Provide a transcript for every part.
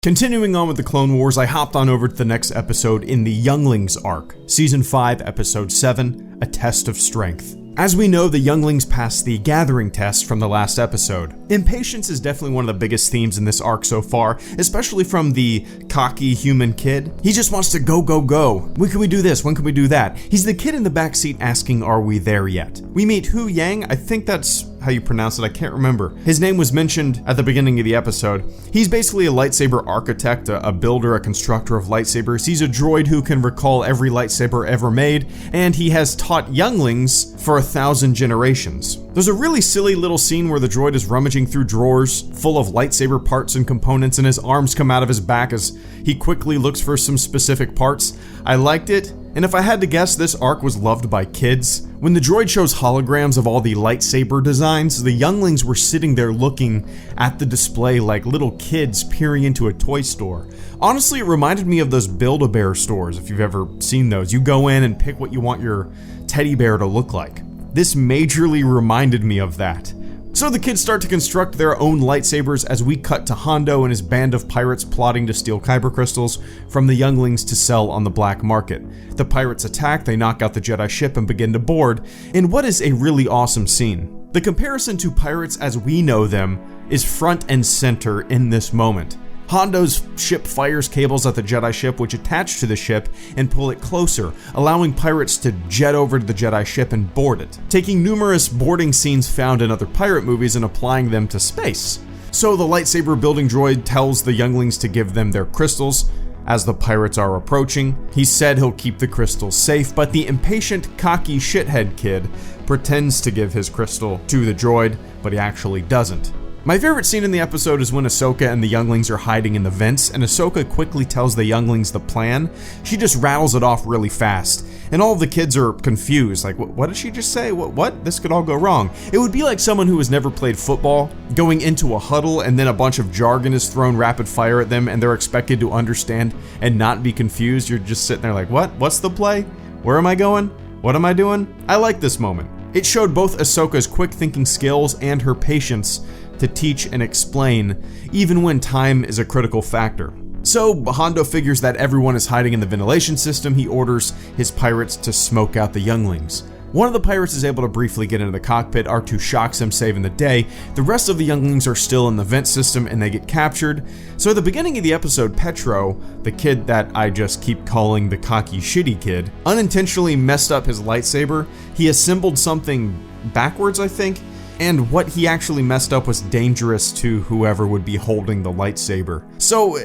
Continuing on with the Clone Wars, I hopped on over to the next episode in the Younglings arc, Season 5, Episode 7, A Test of Strength. As we know, the Younglings passed the Gathering test from the last episode. Impatience is definitely one of the biggest themes in this arc so far, especially from the cocky human kid. He just wants to go, go, go. When can we do this? When can we do that? He's the kid in the backseat asking, are we there yet? We meet Hu Yang, I think that's how you pronounce it, I can't remember. His name was mentioned at the beginning of the episode. He's basically a lightsaber architect, a builder, a constructor of lightsabers. He's a droid who can recall every lightsaber ever made, and he has taught younglings for 1,000 generations. There's a really silly little scene where the droid is rummaging through drawers full of lightsaber parts and components, and his arms come out of his back as he quickly looks for some specific parts. I liked it, and if I had to guess, this arc was loved by kids. When the droid shows holograms of all the lightsaber designs, the younglings were sitting there looking at the display like little kids peering into a toy store. Honestly, it reminded me of those Build-A-Bear stores, if you've ever seen those. You go in and pick what you want your teddy bear to look like. This majorly reminded me of that. So the kids start to construct their own lightsabers as we cut to Hondo and his band of pirates plotting to steal kyber crystals from the younglings to sell on the black market. The pirates attack, they knock out the Jedi ship and begin to board, in what is a really awesome scene. The comparison to pirates as we know them is front and center in this moment. Hondo's ship fires cables at the Jedi ship which attach to the ship and pull it closer, allowing pirates to jet over to the Jedi ship and board it, taking numerous boarding scenes found in other pirate movies and applying them to space. So the lightsaber building droid tells the younglings to give them their crystals as the pirates are approaching. He said he'll keep the crystals safe, but the impatient, cocky shithead kid pretends to give his crystal to the droid, but he actually doesn't. My favorite scene in the episode is when Ahsoka and the younglings are hiding in the vents, and Ahsoka quickly tells the younglings the plan. She just rattles it off really fast, and all of the kids are confused, like, what did she just say? What? This could all go wrong. It would be like someone who has never played football going into a huddle and then a bunch of jargon is thrown rapid fire at them and they're expected to understand and not be confused. You're just sitting there like, what? What's the play? Where am I going? What am I doing? I like this moment. It showed both Ahsoka's quick thinking skills and her patience to teach and explain, even when time is a critical factor. So, Hondo figures that everyone is hiding in the ventilation system. He orders his pirates to smoke out the younglings. One of the pirates is able to briefly get into the cockpit. R2 shocks him, saving the day. The rest of the younglings are still in the vent system and they get captured. So at the beginning of the episode, Petro, the kid that I just keep calling the cocky shitty kid, unintentionally messed up his lightsaber. He assembled something backwards, I think, and what he actually messed up was dangerous to whoever would be holding the lightsaber. So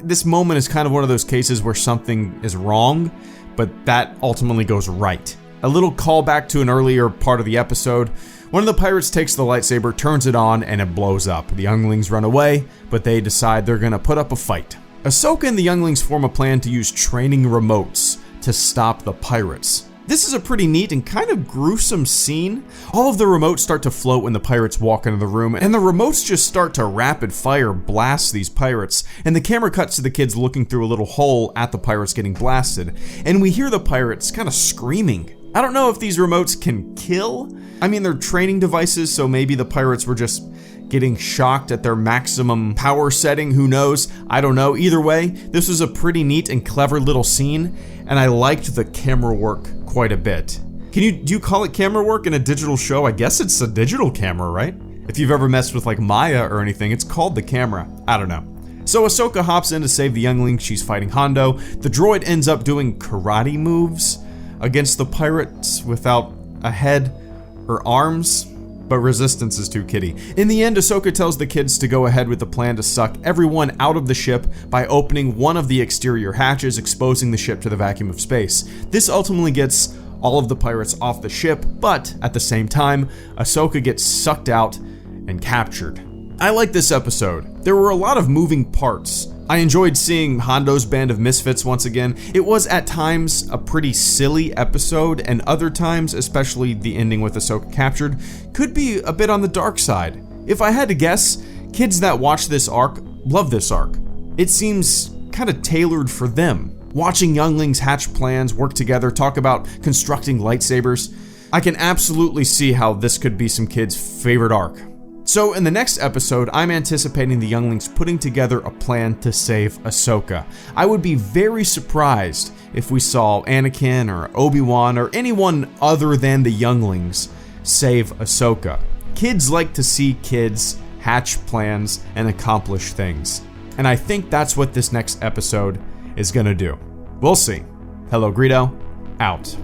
this moment is kind of one of those cases where something is wrong, but that ultimately goes right. A little callback to an earlier part of the episode. One of the pirates takes the lightsaber, turns it on, and it blows up. The younglings run away, but they decide they're gonna put up a fight. Ahsoka and the younglings form a plan to use training remotes to stop the pirates. This is a pretty neat and kind of gruesome scene. All of the remotes start to float when the pirates walk into the room, and the remotes just start to rapid fire blast these pirates, and the camera cuts to the kids looking through a little hole at the pirates getting blasted, and we hear the pirates kind of screaming. I don't know if these remotes can kill. I mean, they're training devices, so maybe the pirates were just getting shocked at their maximum power setting, who knows? I don't know. Either way, this was a pretty neat and clever little scene, and I liked the camera work quite a bit. Do you call it camera work in a digital show? I guess it's a digital camera, right? If you've ever messed with like Maya or anything, it's called the camera. I don't know. So Ahsoka hops in to save the youngling. She's fighting Hondo. The droid ends up doing karate moves against the pirates without a head or arms, but resistance is too kiddie. In the end, Ahsoka tells the kids to go ahead with the plan to suck everyone out of the ship by opening one of the exterior hatches, exposing the ship to the vacuum of space. This ultimately gets all of the pirates off the ship, but at the same time, Ahsoka gets sucked out and captured. I like this episode. There were a lot of moving parts. I enjoyed seeing Hondo's band of misfits once again. It was at times a pretty silly episode, and other times, especially the ending with Ahsoka captured, could be a bit on the dark side. If I had to guess, kids that watch this arc love this arc. It seems kind of tailored for them. Watching younglings hatch plans, work together, talk about constructing lightsabers, I can absolutely see how this could be some kids' favorite arc. So in the next episode, I'm anticipating the younglings putting together a plan to save Ahsoka. I would be very surprised if we saw Anakin or Obi-Wan or anyone other than the younglings save Ahsoka. Kids like to see kids hatch plans and accomplish things. And I think that's what this next episode is gonna do. We'll see. Hello Greedo, out.